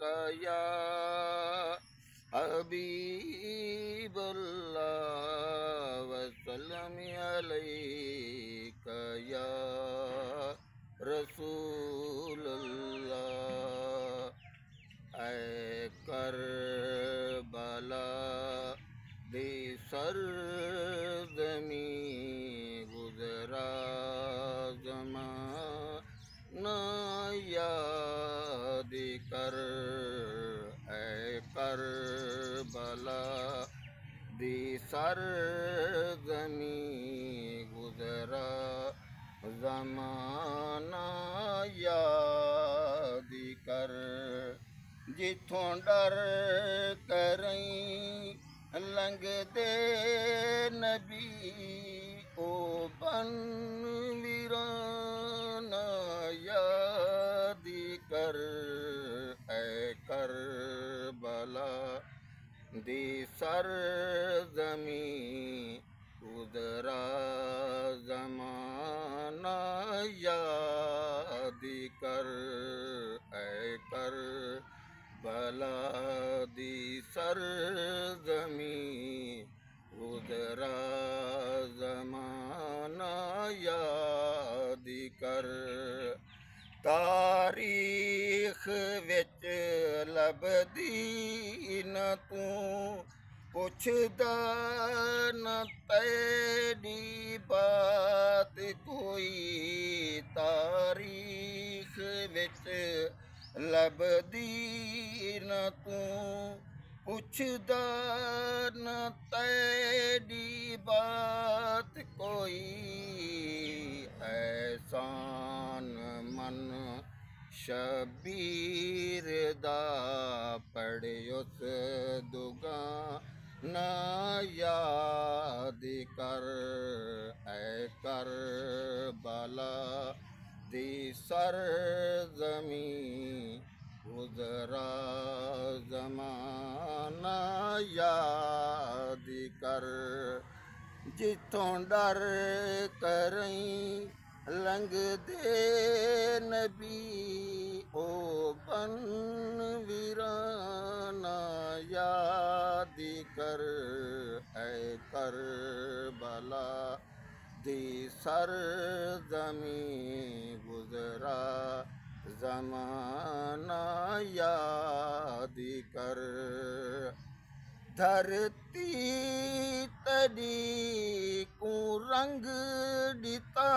या हबीबल्लाह वसल्लम अलैका या रसूलल्लाह। ऐ करबला दी सरज़मी गुज़रा ज़माना याद कर। ऐ करबला दी सरज़मी गुज़रा ज़माना याद कर। जिथों डर करई लंघदे नबी ओ बन वीराना याद कर। ऐ करबला दी सरज़मी गुज़रा ज़माना याद कर। ऐ करबला दी सरज़मी गुज़रा ज़माना याद कर। तारीख विच लभदी न तूं पुछदा न तेरी बात कोई। तारीख विच लभदी न तूं पुछदा न तेरी बात कोई। एहसान मन शबीर दा पढ़ उस दुगाना याद कर। ऐ करबला दी सरज़मी गुज़रा ज़माना याद कर। जिथों डर करई लंघदे नबी ओ बन वीराना याद कर। ऐ करबला दी सरज़मी गुज़रा ज़माना याद कर। धरती तड़ी को रंग दिता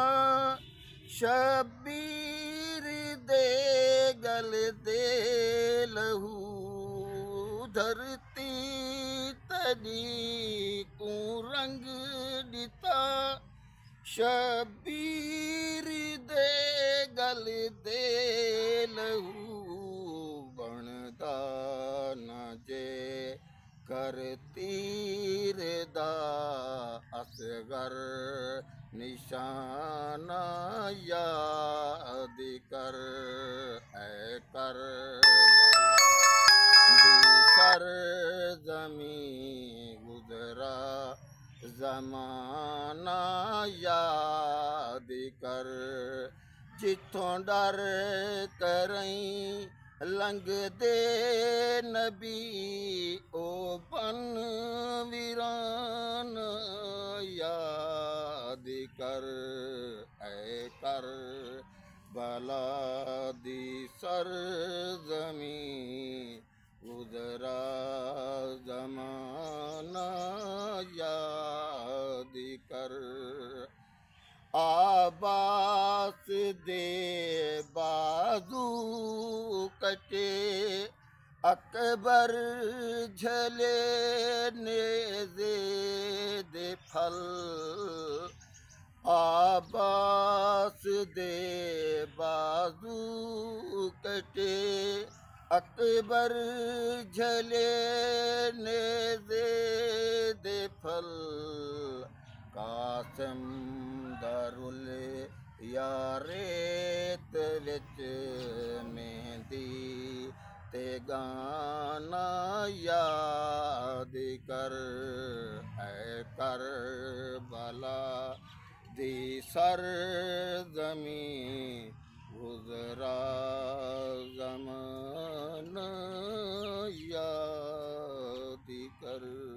शबीर दे गल दे लहू। धरती तड़ी को रंग दिता शबीर दे गल दे लहू। बनदा न जे कर तीर दा असगर निशाना याद कर। ऐ करबला दी सरज़मी गुज़रा ज़माना याद कर। जिथों डर करई लंघदे नबी ओ बन वीराना याद कर। ऐ करबला दी सरज़मी गुज़रा ज़माना याद कर। आबास दे बाजू कटे अकबर झले नेज़े दे फल। आबास दे बाजू कटे अकबर झले नेज़े दे फल। कासिम दरुल यारेत विच मेहंदी ते गाना याद कर। ऐ करबला दी सरज़मी गुज़रा ज़माना कर